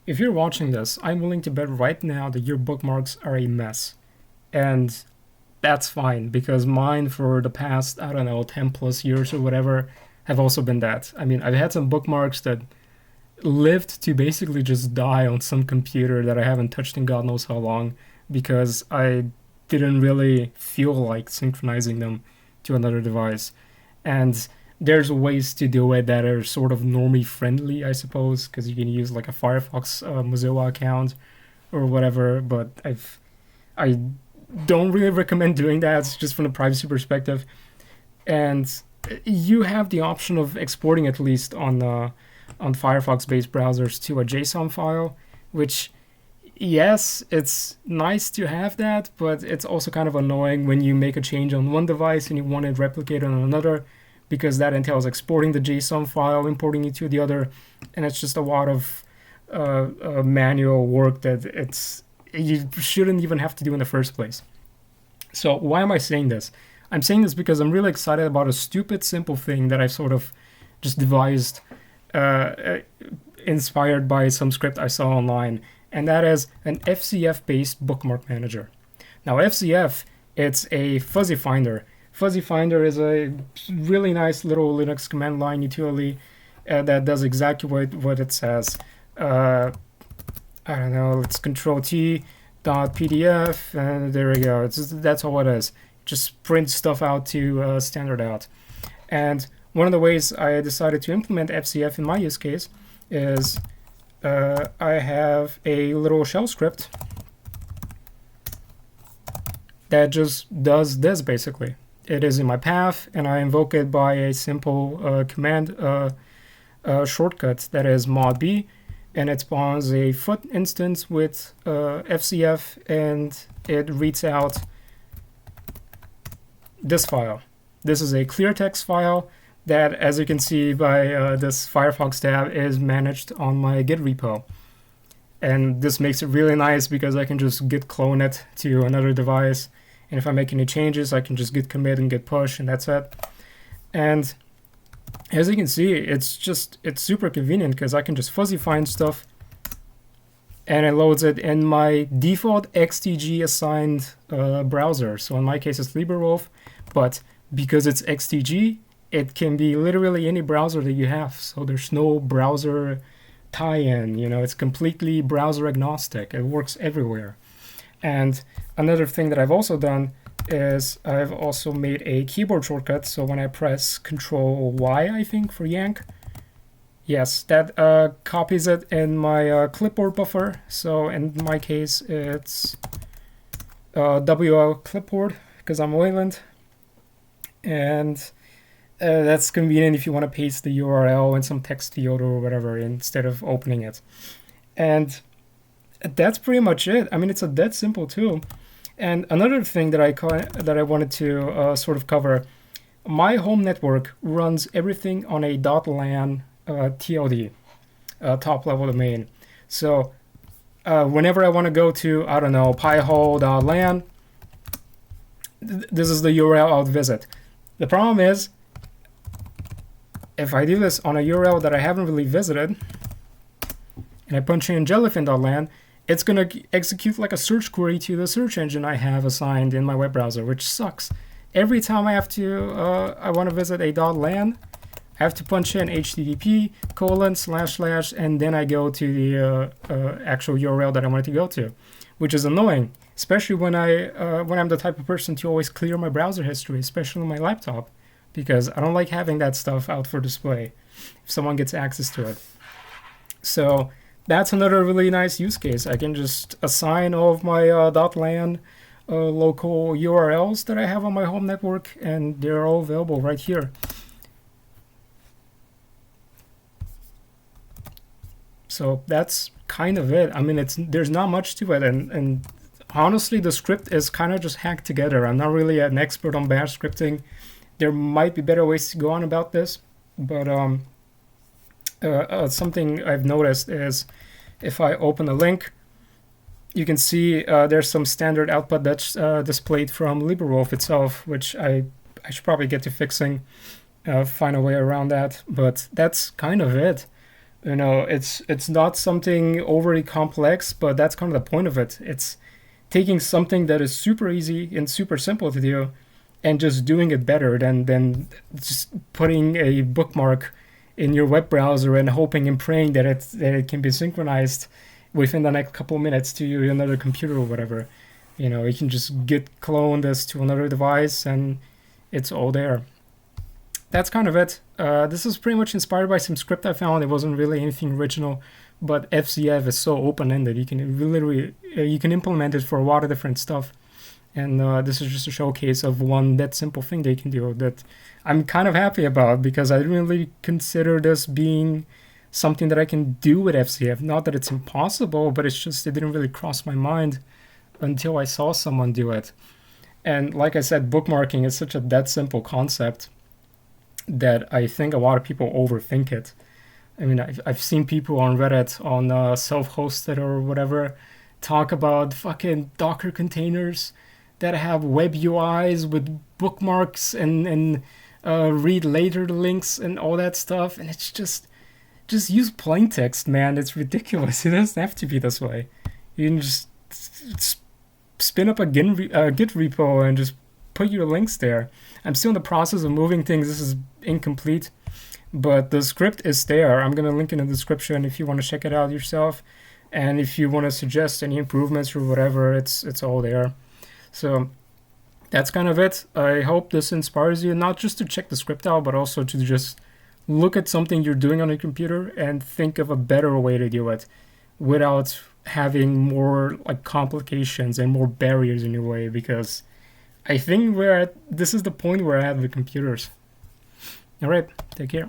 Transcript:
if you're watching this, I'm willing to bet right now that your bookmarks are a mess. And that's fine because mine for the past, I don't know, 10 plus years or whatever have also been that. I mean, I've had some bookmarks that lived to basically just die on some computer that I haven't touched in God knows how long because I didn't really feel like synchronizing them to another device. And there's ways to do it that are sort of normie friendly, I suppose, because you can use like a Firefox Mozilla account or whatever. But I don't really recommend doing that. It's just from the privacy perspective. And you have the option of exporting at least on Firefox-based browsers to a JSON file, which yes, it's nice to have that, but it's also kind of annoying when you make a change on one device and you want it replicated on another, because that entails exporting the JSON file, importing it to the other, and it's just a lot of manual work that you shouldn't even have to do in the first place. So why am I saying this? I'm saying this because I'm really excited about a stupid, simple thing that I've sort of just devised, inspired by some script I saw online, and that is an fzf-based bookmark manager. Now, fzf, it's a fuzzy finder. Fuzzy finder is a really nice little Linux command line utility that does exactly what it says. I don't know, it's control T .pdf, and there we go. That's all it is. Just print stuff out to standard out. And one of the ways I decided to implement fzf in my use case is I have a little shell script that just does this basically. It is in my path, and I invoke it by a simple command shortcut that is mod b, and it spawns a foot instance with fzf, and it reads out this file. This is a clear text file that, as you can see by this Firefox tab, is managed on my Git repo. And this makes it really nice because I can just git clone it to another device. And if I make any changes, I can just git commit and git push, and that's it. And as you can see, it's super convenient because I can just fuzzy find stuff and it loads it in my default XTG assigned browser. So in my case, it's LibreWolf, but because it's XTG, it can be literally any browser that you have. So there's no browser tie-in, it's completely browser agnostic. It works everywhere. And another thing that I've also done is I've also made a keyboard shortcut. So when I press Control Y, I think, for yank, yes, that copies it in my clipboard buffer. So in my case, it's WL clipboard because I'm Wayland. And that's convenient if you want to paste the URL in some text field or whatever instead of opening it. And that's pretty much it. I mean, it's a dead simple tool. And another thing that I wanted to sort of cover, my home network runs everything on a .lan TLD, top level domain. So whenever I want to go to, I don't know, piehole.lan, this is the URL I'll visit. The problem is, if I do this on a URL that I haven't really visited, and I punch in jellyfin.lan, it's going to execute like a search query to the search engine I have assigned in my web browser, which sucks. Every time I want to visit a .lan, I have to punch in http:// and then I go to the actual URL that I wanted to go to, which is annoying, especially when I'm the type of person to always clear my browser history, especially on my laptop, because I don't like having that stuff out for display if someone gets access to it. So that's another really nice use case. I can just assign all of my .lan local URLs that I have on my home network, and they're all available right here. So that's kind of it. I mean, there's not much to it, and honestly, the script is kind of just hacked together. I'm not really an expert on bash scripting. There might be better ways to go on about this, but something I've noticed is if I open a link, you can see there's some standard output that's displayed from LibreWolf itself, which I should probably get to fixing, find a way around that. But that's kind of it. You know, it's not something overly complex, but that's kind of the point of it. It's taking something that is super easy and super simple to do and just doing it better than just putting a bookmark in your web browser and hoping and praying that it can be synchronized within the next couple of minutes to another computer or whatever. You know, you can just git clone this to another device and it's all there. That's kind of it. This is pretty much inspired by some script I found. It wasn't really anything original, but FZF is so open-ended. You can literally you can implement it for a lot of different stuff. And this is just a showcase of one that simple thing they can do that I'm kind of happy about, because I didn't really consider this being something that I can do with FZF. Not that it's impossible, but it's just it didn't really cross my mind until I saw someone do it. And like I said, bookmarking is such a that simple concept that I think a lot of people overthink it. I mean, I've seen people on Reddit, on self-hosted or whatever, talk about fucking Docker containers that have web UIs with bookmarks and read later links and all that stuff, and it's just use plain text, man. It's ridiculous. It doesn't have to be this way. You can just spin up a Git repo and just put your links there. I'm still in the process of moving things. This is incomplete, but the script is there. I'm gonna link in the description if you want to check it out yourself, and if you want to suggest any improvements or whatever, it's all there. So that's kind of it. I hope this inspires you not just to check the script out, but also to just look at something you're doing on your computer and think of a better way to do it without having more like complications and more barriers in your way, because I think this is the point we're at with computers. All right, take care.